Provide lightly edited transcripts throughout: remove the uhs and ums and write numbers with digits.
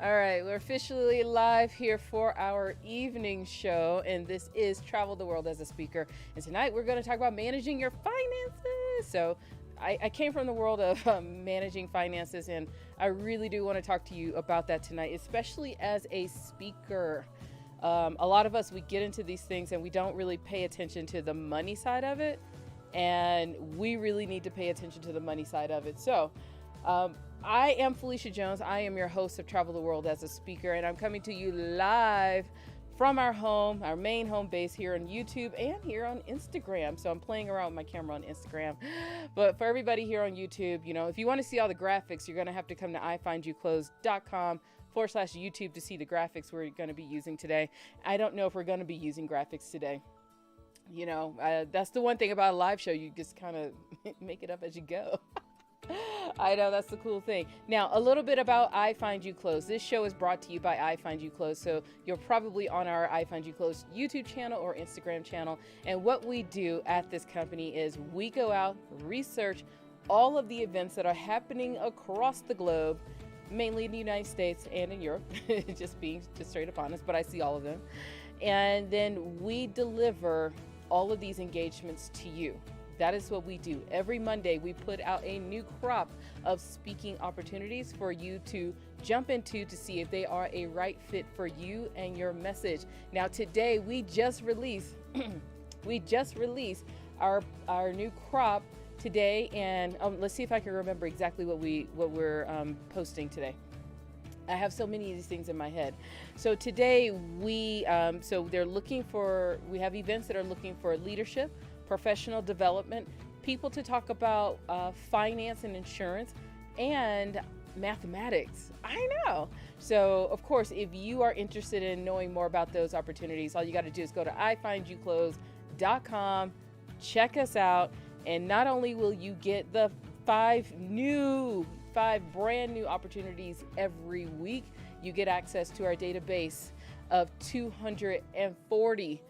All right, we're officially live here for our evening show, and this is Travel the World as a Speaker. And tonight we're going to talk about managing your finances. So I came from the world of managing finances, and I really do want to talk to you about that tonight, especially as a speaker. A lot of us, we get into these things and we don't really pay attention to the money side of it, and we really need to pay attention to the money side of it. So I am Phylecia Jones. I am your host of Travel the World as a Speaker, and I'm coming to you live from our home, our main home base here on YouTube and here on Instagram. So I'm playing around with my camera on Instagram. But for everybody here on YouTube, you know, if you want to see all the graphics, you're going to have to come to iFindYouClothes.com/YouTube to see the graphics we're going to be using today. I don't know if we're going to be using graphics today. You know, that's the one thing about a live show. You just kind of make it up as you go. I know, that's the cool thing. Now, a little bit about iFind You Clothes. This show is brought to you by iFind You Clothes, so you're probably on our iFind You Clothes YouTube channel or Instagram channel. And what we do at this company is we go out, research all of the events that are happening across the globe, mainly in the United States and in Europe, just straight up honest, but I see all of them. And then we deliver all of these engagements to you. That is what we do. Every Monday, we put out a new crop of speaking opportunities for you to jump into to see if they are a right fit for you and your message. Now, today, we just released our new crop today, and let's see if I can remember exactly what we're posting today. I have so many of these things in my head. So today, we have events that are looking for leadership, professional development, people to talk about finance and insurance, and mathematics. I know. So, of course, if you are interested in knowing more about those opportunities, all you got to do is go to iFindYouClothes.com, check us out, and not only will you get the five brand new opportunities every week, you get access to our database of 240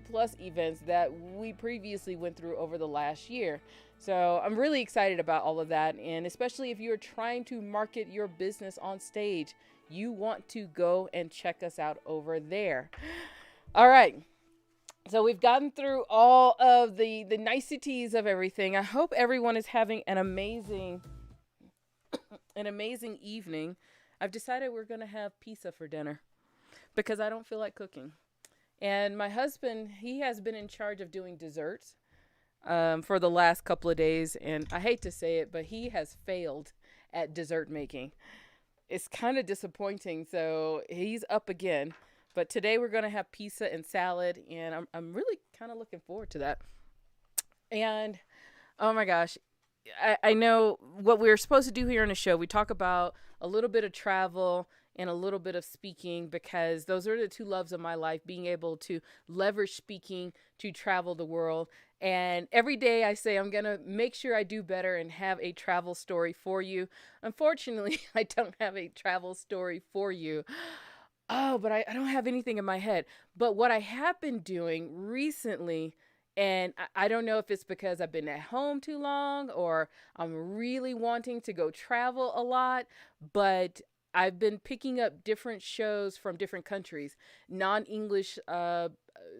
plus events that we previously went through over the last year. So I'm really excited about all of that. And especially if you're trying to market your business on stage, you want to go and check us out over there. All right. So we've gotten through all of the niceties of everything. I hope everyone is having an amazing evening. I've decided we're going to have pizza for dinner because I don't feel like cooking. And my husband, he has been in charge of doing desserts for the last couple of days. And I hate to say it, but he has failed at dessert making. It's kind of disappointing. So he's up again. But today we're going to have pizza and salad. And I'm really kind of looking forward to that. And oh my gosh, I know what we're supposed to do here on the show. We talk about a little bit of travel and a little bit of speaking, because those are the two loves of my life, being able to leverage speaking to travel the world. And every day I say I'm going to make sure I do better and have a travel story for you. Unfortunately, I don't have a travel story for you. Oh, but I don't have anything in my head. But what I have been doing recently, and I don't know if it's because I've been at home too long or I'm really wanting to go travel a lot, but I've been picking up different shows from different countries, non-English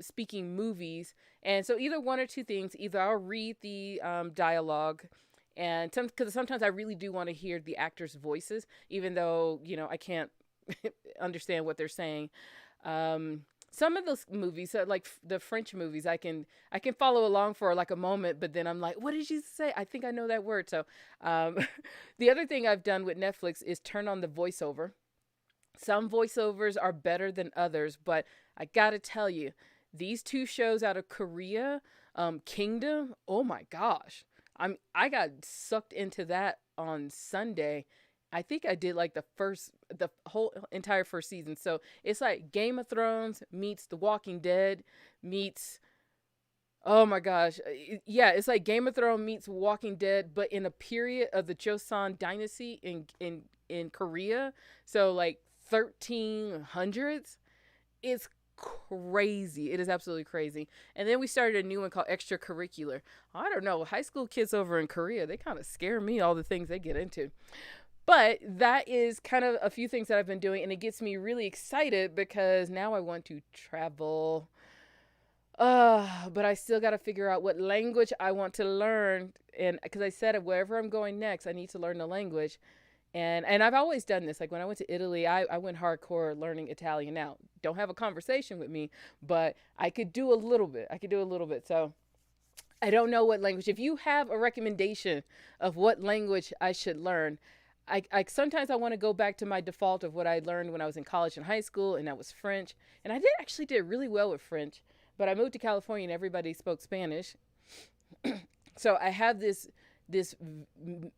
speaking movies. And so either one or two things, either I'll read the dialogue, and because sometimes I really do want to hear the actors' voices, even though, you know, I can't understand what they're saying. Some of those movies, like the French movies, I can follow along for like a moment, but then I'm like, what did you say? I think I know that word. So the other thing I've done with Netflix is turn on the voiceover. Some voiceovers are better than others, but I got to tell you, these two shows out of Korea, Kingdom, oh my gosh. I got sucked into that on Sunday. I think I did like the whole entire first season. So it's like Game of Thrones meets The Walking Dead meets, oh my gosh. Yeah, it's like Game of Thrones meets Walking Dead, but in a period of the Joseon dynasty in Korea. So like 1300s. It's crazy. It is absolutely crazy. And then we started a new one called Extracurricular. I don't know. High school kids over in Korea, they kind of scare me, all the things they get into. But that is kind of a few things that I've been doing, and it gets me really excited because now I want to travel. But I still got to figure out what language I want to learn. And because I said wherever I'm going next, I need to learn the language. And I've always done this. Like when I went to Italy, I went hardcore learning Italian. Now, don't have a conversation with me, but I could do a little bit. So I don't know what language. If you have a recommendation of what language I should learn, I sometimes I want to go back to my default of what I learned when I was in college and high school, and that was French. And I did really well with French, but I moved to California and everybody spoke Spanish. So I have this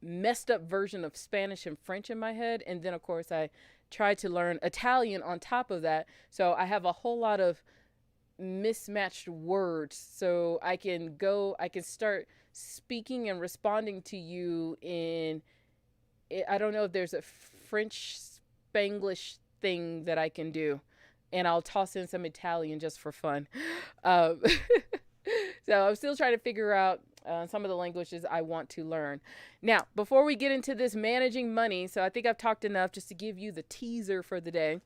messed up version of Spanish and French in my head, and then of course I tried to learn Italian on top of that. So I have a whole lot of mismatched words. So I can start speaking and responding to you in, I don't know if there's a French Spanglish thing that I can do, and I'll toss in some Italian just for fun. Um, so I'm still trying to figure out some of the languages I want to learn. Now, before we get into this managing money, so I think I've talked enough just to give you the teaser for the day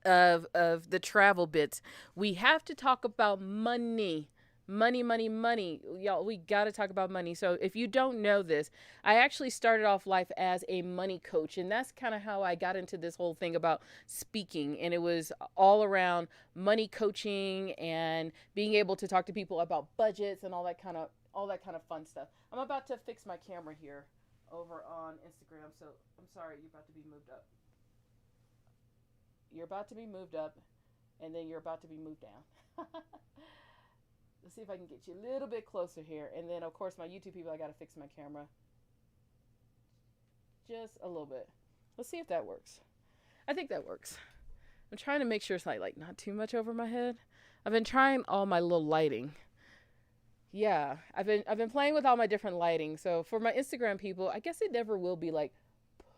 of the travel bits. We have to talk about money. Money. Y'all, we got to talk about money. So if you don't know this, I actually started off life as a money coach, and that's kind of how I got into this whole thing about speaking. And it was all around money coaching and being able to talk to people about budgets and all that kind of fun stuff. I'm about to fix my camera here over on Instagram. So I'm sorry, you're about to be moved up. You're about to be moved up, and then you're about to be moved down. Let's see if I can get you a little bit closer here. And then, of course, my YouTube people, I got to fix my camera just a little bit. Let's see if that works. I think that works. I'm trying to make sure it's like not too much over my head. I've been trying all my little lighting. Yeah, I've been playing with all my different lighting. So for my Instagram people, I guess it never will be like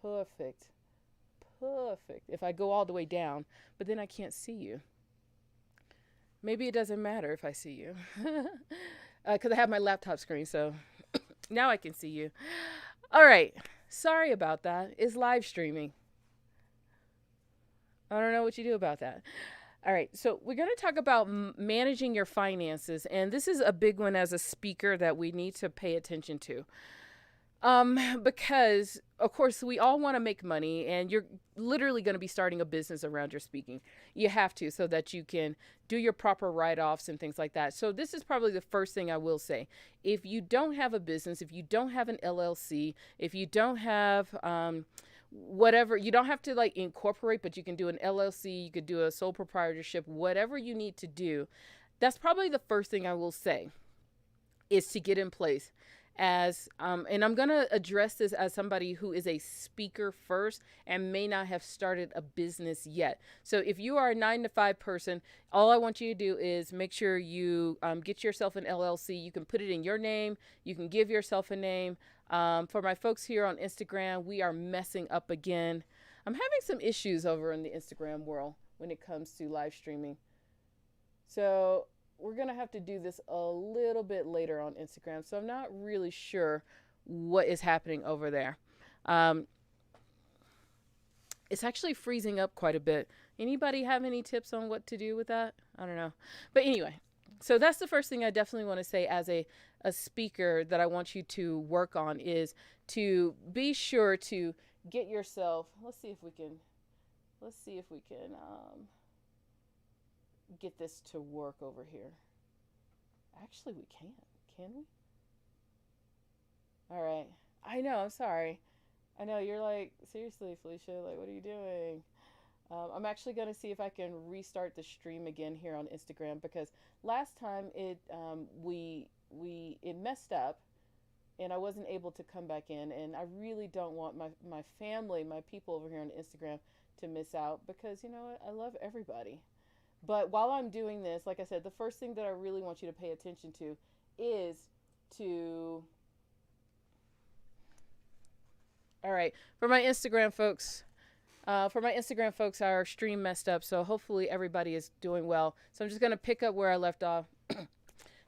perfect if I go all the way down, but then I can't see you. Maybe it doesn't matter if I see you because I have my laptop screen, so now I can see you. All right. Sorry about that. It's live streaming. I don't know what you do about that. All right. So we're going to talk about managing your finances, and this is a big one as a speaker that we need to pay attention to. Because of course we all want to make money, and you're literally going to be starting a business around your speaking. You have to, so that you can do your proper write-offs and things like that. So this is probably the first thing I will say. If you don't have a business, if you don't have an LLC, if you don't have, whatever, you don't have to like incorporate, but you can do an LLC, you could do a sole proprietorship, whatever you need to do. That's probably the first thing I will say is to get in place. As and I'm going to address this as somebody who is a speaker first and may not have started a business yet. So if you are a 9-to-5 person, all I want you to do is make sure you get yourself an LLC. You can put it in your name. You can give yourself a name. For my folks here on Instagram, we are messing up again. I'm having some issues over in the Instagram world when it comes to live streaming. So we're going to have to do this a little bit later on Instagram. So I'm not really sure what is happening over there. It's actually freezing up quite a bit. Anybody have any tips on what to do with that? I don't know. But anyway, so that's the first thing I definitely want to say as a speaker that I want you to work on is to be sure to get yourself, let's see if we can get this to work over here. Actually, we can't. Can we? All right. I know. I'm sorry. I know you're like, seriously, Phylecia, like, what are you doing? I'm actually going to see if I can restart the stream again here on Instagram, because last time it messed up and I wasn't able to come back in, and I really don't want my family, my people over here on Instagram to miss out, because you know what? I love everybody. But while I'm doing this, like I said, the first thing that I really want you to pay attention to is to, all right, for my Instagram folks, our stream messed up, so hopefully everybody is doing well. So I'm just going to pick up where I left off.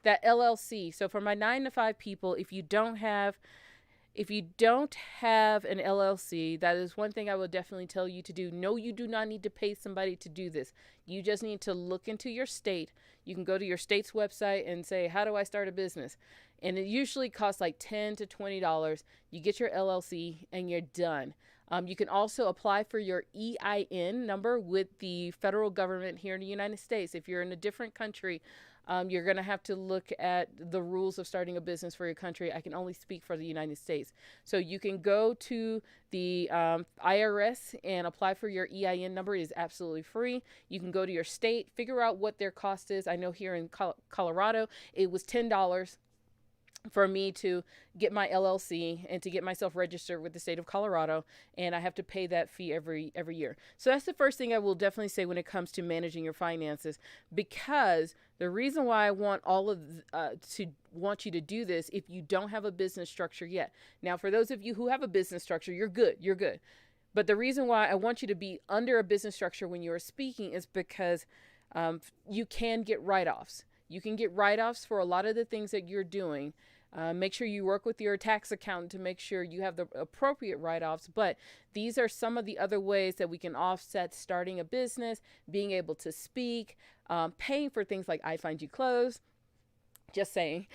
That LLC. So for my 9-to-5 people, if you don't have If you don't have an LLC, that is one thing I will definitely tell you to do. No, you do not need to pay somebody to do this. You just need to look into your state. You can go to your state's website and say, how do I start a business? And it usually costs like $10 to $20. You get your LLC and you're done. You can also apply for your EIN number with the federal government here in the United States. If you're in a different country, you're going to have to look at the rules of starting a business for your country. I can only speak for the United States. So you can go to the IRS and apply for your EIN number. It is absolutely free. You can go to your state, figure out what their cost is. I know here in Colorado, it was $10 for me to get my LLC and to get myself registered with the state of Colorado, and I have to pay that fee every year. So that's the first thing I will definitely say when it comes to managing your finances, because the reason why I want want you to do this if you don't have a business structure yet. Now, for those of you who have a business structure, you're good. But the reason why I want you to be under a business structure when you're speaking is because you can get write-offs. You can get write-offs for a lot of the things that you're doing. Make sure you work with your tax accountant to make sure you have the appropriate write-offs. But these are some of the other ways that we can offset starting a business, being able to speak, paying for things like iFind you clothes. Just saying,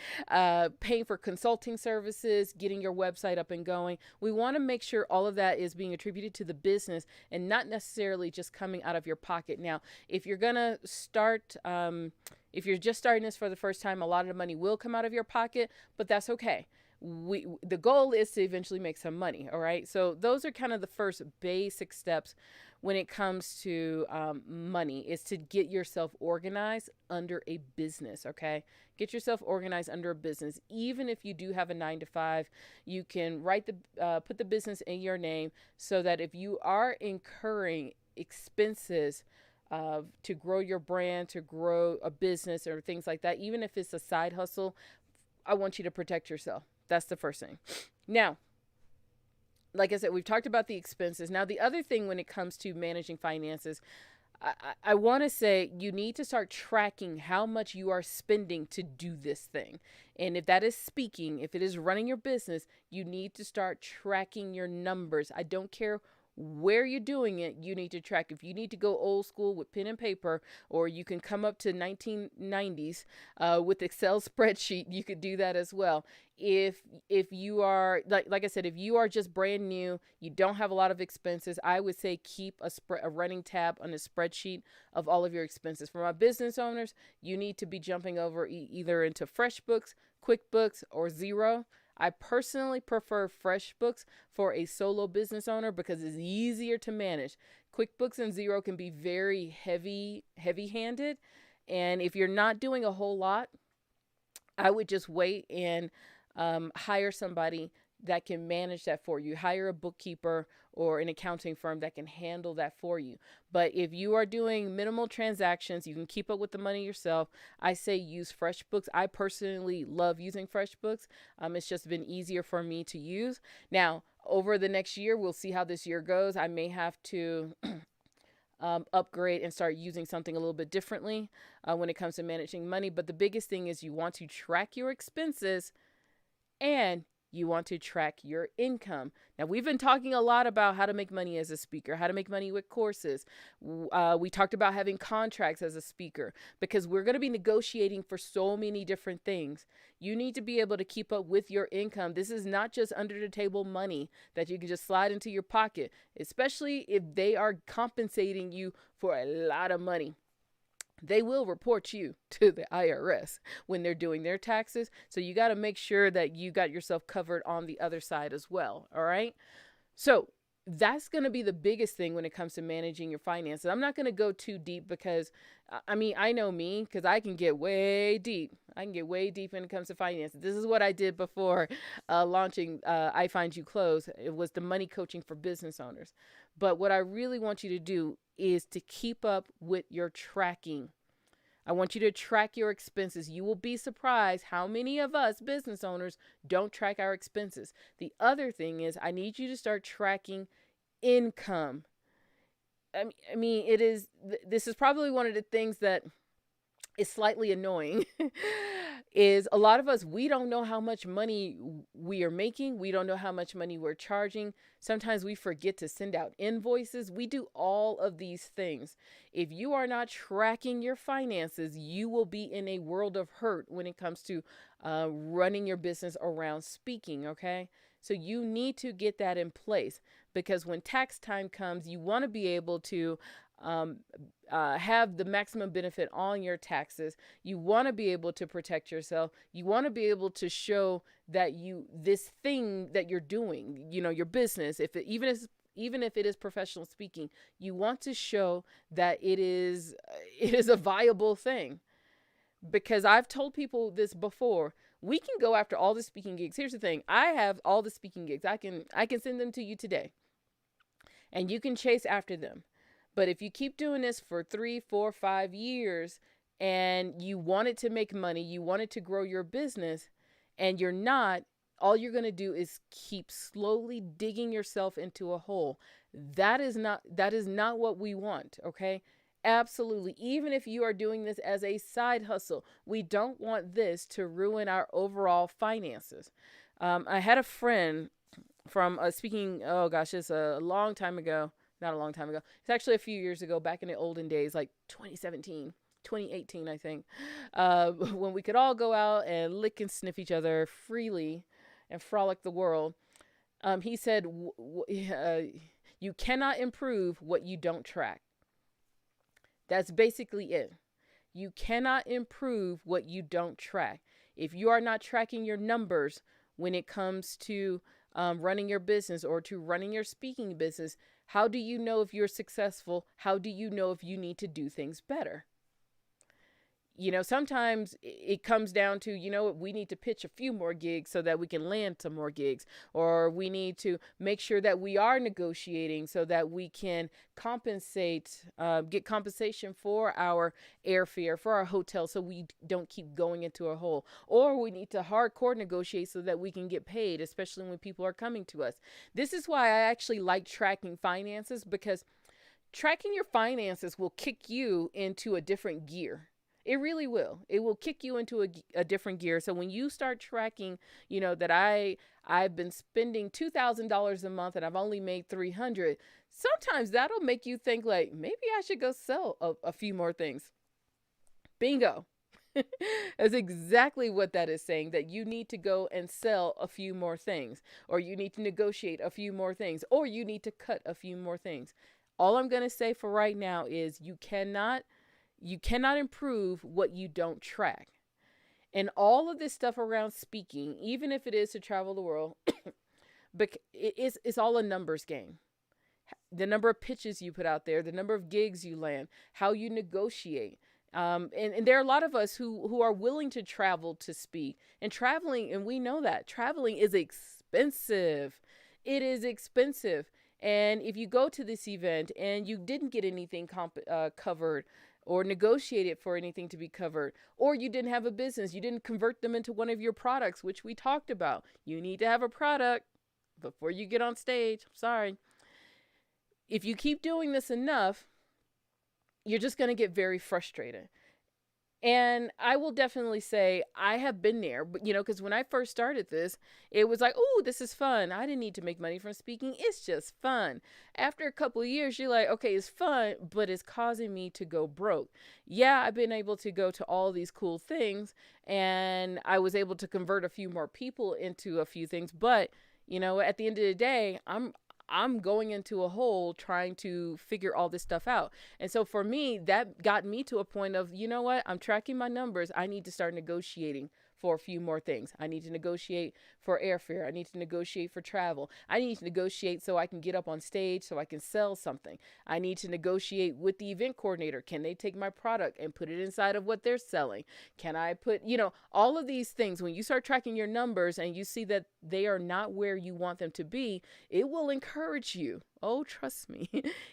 paying for consulting services, getting your website up and going. We want to make sure all of that is being attributed to the business and not necessarily just coming out of your pocket. Now, if you're going to start, if you're just starting this for the first time, a lot of the money will come out of your pocket, but that's okay. The goal is to eventually make some money. All right. So those are kind of the first basic steps when it comes to money, is to get yourself organized under a business. Okay. Get yourself organized under a business. Even if you do have a 9 to 5, you can put the business in your name so that if you are incurring expenses to grow your brand, to grow a business or things like that, even if it's a side hustle, I want you to protect yourself. That's the first thing. Now, like I said, we've talked about the expenses. Now, the other thing when it comes to managing finances, I want to say you need to start tracking how much you are spending to do this thing. And if that is speaking, if it is running your business, you need to start tracking your numbers. I don't care where you're doing it, you need to track. If you need to go old school with pen and paper, or you can come up to 1990s with Excel spreadsheet, you could do that as well. If you are, like I said, if you are just brand new, you don't have a lot of expenses, I would say keep a running tab on a spreadsheet of all of your expenses. For my business owners, you need to be jumping over either into FreshBooks, QuickBooks, or Xero. I personally prefer FreshBooks for a solo business owner because it's easier to manage. QuickBooks and Xero can be very heavy-handed. And if you're not doing a whole lot, I would just wait and hire somebody that can manage that for you. Hire a bookkeeper or an accounting firm that can handle that for you. But if you are doing minimal transactions, you can keep up with the money yourself, I say use FreshBooks. I personally love using FreshBooks. It's just been easier for me to use. Now, over the next year, we'll see how this year goes. I may have to upgrade and start using something a little bit differently when it comes to managing money. But the biggest thing is you want to track your expenses and you want to track your income. Now, we've been talking a lot about how to make money as a speaker, how to make money with courses. We talked about having contracts as a speaker because we're going to be negotiating for so many different things. You need to be able to keep up with your income. This is not just under the table money that you can just slide into your pocket, especially if they are compensating you for a lot of money. They will report you to the IRS when they're doing their taxes. So you got to make sure that you got yourself covered on the other side as well. All right. So that's going to be the biggest thing when it comes to managing your finances. I'm not going to go too deep because, I know me, because I can get way deep. I can get way deep when it comes to finances. This is what I did before launching iFind You Clothes. It was the money coaching for business owners. But what I really want you to do is to keep up with your tracking. I want you to track your expenses. You will be surprised how many of us business owners don't track our expenses. The other thing is I need you to start tracking income. This is probably one of the things that is slightly annoying is a lot of us, we don't know how much money we are making. We don't know how much money we're charging. Sometimes we forget to send out invoices. We do all of these things. If you are not tracking your finances, you will be in a world of hurt when it comes to running your business around speaking. Okay. So you need to get that in place, because when tax time comes, you want to be able to um, have the maximum benefit on your taxes. You want to be able to protect yourself. You want to be able to show that this thing that you're doing, your business, even if it is professional speaking, you want to show that it is a viable thing. Because I've told people this before, we can go after all the speaking gigs. Here's the thing: I have all the speaking gigs. I can send them to you today, and you can chase after them. But if you keep doing this for 3, 4, 5 years, and you wanted to make money, you wanted to grow your business, and you're not, all you're going to do is keep slowly digging yourself into a hole. That is not what we want, okay? Absolutely. Even if you are doing this as a side hustle, we don't want this to ruin our overall finances. I had a friend from speaking, oh gosh, it's a long time ago. Not a long time ago. It's actually a few years ago, back in the olden days, like 2017, 2018, I think, when we could all go out and lick and sniff each other freely and frolic the world. He said, you cannot improve what you don't track. That's basically it. You cannot improve what you don't track. If you are not tracking your numbers when it comes to running your business or to running your speaking business, how do you know if you're successful? How do you know if you need to do things better? Sometimes it comes down to, we need to pitch a few more gigs so that we can land some more gigs, or we need to make sure that we are negotiating so that we can get compensation for our airfare, for our hotel, so we don't keep going into a hole, or we need to hardcore negotiate so that we can get paid, especially when people are coming to us. This is why I actually like tracking finances, because tracking your finances will kick you into a different gear. It really will. It will kick you into a different gear. So when you start tracking, that I've been spending $2,000 a month and I've only made $300, sometimes that'll make you think like, maybe I should go sell a few more things. Bingo. That's exactly what that is saying, that you need to go and sell a few more things, or you need to negotiate a few more things, or you need to cut a few more things. All I'm going to say for right now is you cannot improve what you don't track. And all of this stuff around speaking, even if it is to travel the world, but it's all a numbers game. The number of pitches you put out there, the number of gigs you land, how you negotiate. And there are a lot of us who are willing to travel to speak. And traveling, and we know that, traveling is expensive. It is expensive. And if you go to this event and you didn't get anything covered, or negotiated for anything to be covered, or you didn't have a business, you didn't convert them into one of your products, which we talked about. You need to have a product before you get on stage. I'm sorry. If you keep doing this enough, you're just going to get very frustrated. And I will definitely say I have been there, but because when I first started this, it was like, oh, this is fun. I didn't need to make money from speaking. It's just fun. After a couple of years, you're like, okay, it's fun, but it's causing me to go broke. Yeah, I've been able to go to all these cool things, and I was able to convert a few more people into a few things. But, at the end of the day, I'm going into a hole trying to figure all this stuff out. And so for me, that got me to a point of, you know what? I'm tracking my numbers. I need to start negotiating for a few more things. I need to negotiate for airfare. I need to negotiate for travel. I need to negotiate so I can get up on stage, so I can sell something. I need to negotiate with the event coordinator. Can they take my product and put it inside of what they're selling? Can I put, all of these things. When you start tracking your numbers and you see that they are not where you want them to be, it will encourage you. Oh, trust me,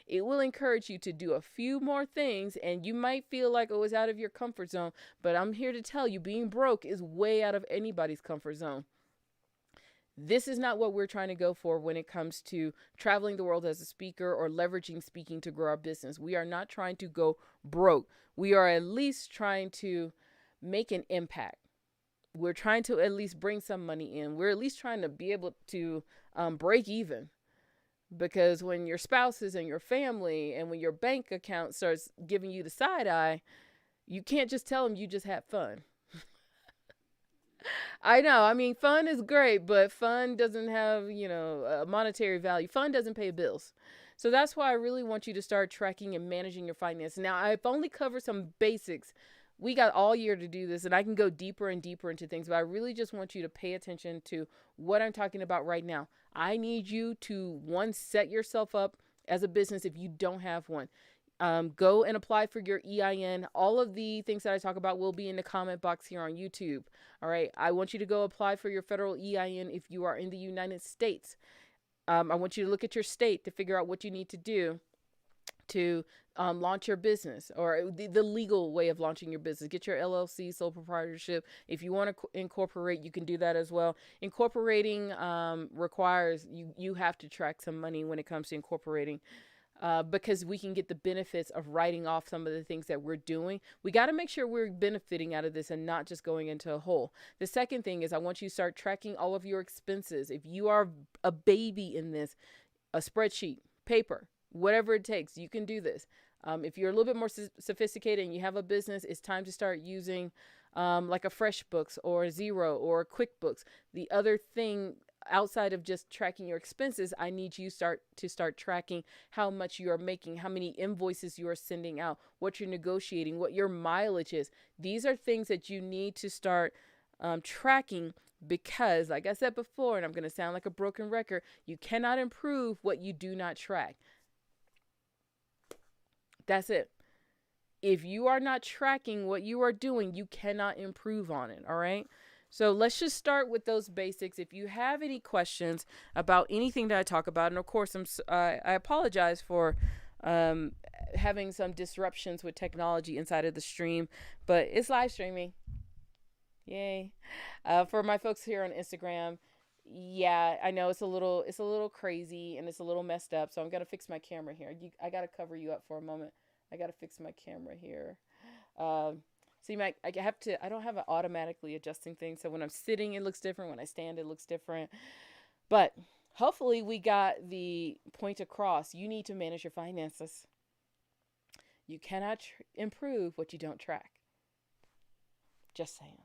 it will encourage you to do a few more things, and you might feel like, oh, it's out of your comfort zone, but I'm here to tell you, being broke is way out of anybody's comfort zone. This is not what we're trying to go for when it comes to traveling the world as a speaker or leveraging speaking to grow our business. We are not trying to go broke. We are at least trying to make an impact. We're trying to at least bring some money in. We're at least trying to be able to break even. Because when your spouses and your family and when your bank account starts giving you the side eye, you can't just tell them you just had fun. I know. I mean, fun is great, but fun doesn't have, a monetary value. Fun doesn't pay bills. So that's why I really want you to start tracking and managing your finances. Now, I've only covered some basics. We got all year to do this, and I can go deeper and deeper into things, but I really just want you to pay attention to what I'm talking about right now. I need you to, one, set yourself up as a business if you don't have one. Go and apply for your EIN. All of the things that I talk about will be in the comment box here on YouTube. All right. I want you to go apply for your federal EIN if you are in the United States. I want you to look at your state to figure out what you need to do to launch your business, or the legal way of launching your business. Get your LLC, sole proprietorship. If you want to incorporate, you can do that as well. Incorporating requires you have to track some money when it comes to incorporating. Because we can get the benefits of writing off some of the things that we're doing. We got to make sure we're benefiting out of this and not just going into a hole. The second thing is I want you to start tracking all of your expenses. If you are a baby in this, a spreadsheet, paper, whatever it takes, you can do this. If you're a little bit more sophisticated and you have a business, it's time to start using like a FreshBooks or Xero or QuickBooks. The other thing outside of just tracking your expenses, I need you to start tracking how much you are making, how many invoices you are sending out, what you're negotiating, what your mileage is. These are things that you need to start tracking, because like I said before, and I'm going to sound like a broken record, you cannot improve what you do not track. That's it. If you are not tracking what you are doing, you cannot improve on it. All right. So let's just start with those basics. If you have any questions about anything that I talk about, and of course, I apologize for having some disruptions with technology inside of the stream, but it's live streaming. Yay. For my folks here on Instagram, yeah, I know it's a little crazy and it's a little messed up. So I'm going to fix my camera here. I got to cover you up for a moment. I got to fix my camera here. See, I don't have an automatically adjusting thing. So when I'm sitting, it looks different. When I stand, it looks different. But hopefully we got the point across. You need to manage your finances. You cannot improve what you don't track. Just saying.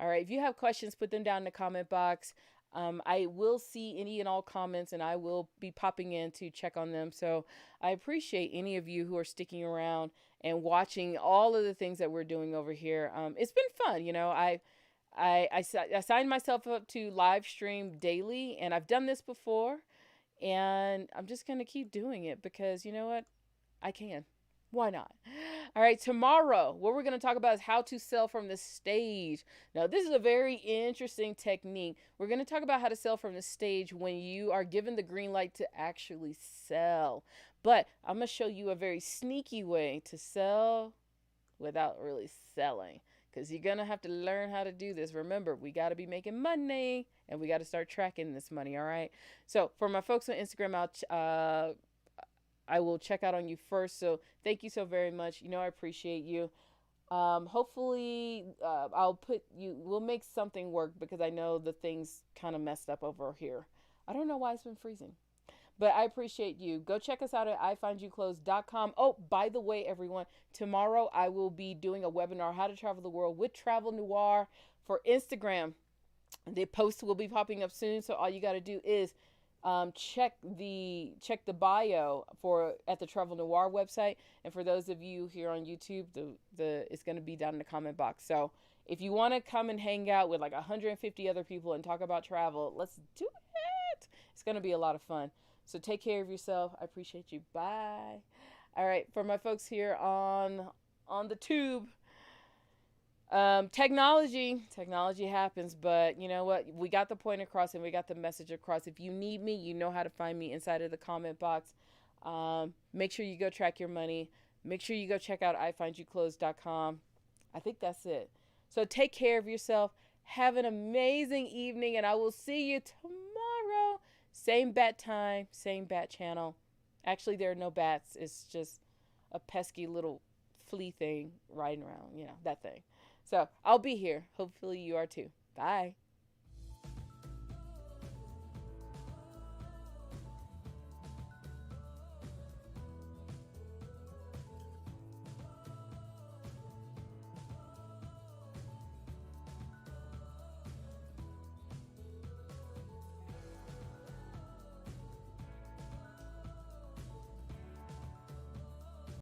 All right. If you have questions, put them down in the comment box. I will see any and all comments, and I will be popping in to check on them. So I appreciate any of you who are sticking around and watching all of the things that we're doing over here. It's been fun. I signed myself up to live stream daily, and I've done this before, and I'm just going to keep doing it because you know what? I can. Why not? All right, tomorrow, what we're going to talk about is how to sell from the stage. Now, this is a very interesting technique. We're going to talk about how to sell from the stage when you are given the green light to actually sell. But I'm going to show you a very sneaky way to sell without really selling, because you're going to have to learn how to do this. Remember, we got to be making money, and we got to start tracking this money, all right? So for my folks on Instagram, I will check out on you first. So thank you so very much. I appreciate you. Hopefully we'll make something work, because I know the thing's kind of messed up over here. I don't know why it's been freezing, but I appreciate you. Go check us out at iFindYouClothes.com. Oh, by the way, everyone, tomorrow I will be doing a webinar, How to Travel the World with Travel Noir, for Instagram. The post will be popping up soon. So all you got to do is check the bio at the Travel Noir website, and for those of you here on YouTube, it's going to be down in the comment box. So if you want to come and hang out with like 150 other people and talk about travel, let's do it. It's going to be a lot of fun. So take care of yourself. I appreciate you. Bye. All right, for my folks here on the tube. Technology happens, but you know what? We got the point across and we got the message across. If you need me, you know how to find me inside of the comment box. Make sure you go track your money. Make sure you go check out iFindYouClothes.com. I think that's it. So take care of yourself. Have an amazing evening, and I will see you tomorrow. Same bat time, same bat channel. Actually, there are no bats. It's just a pesky little flea thing riding around, that thing. So I'll be here. Hopefully, you are too. Bye.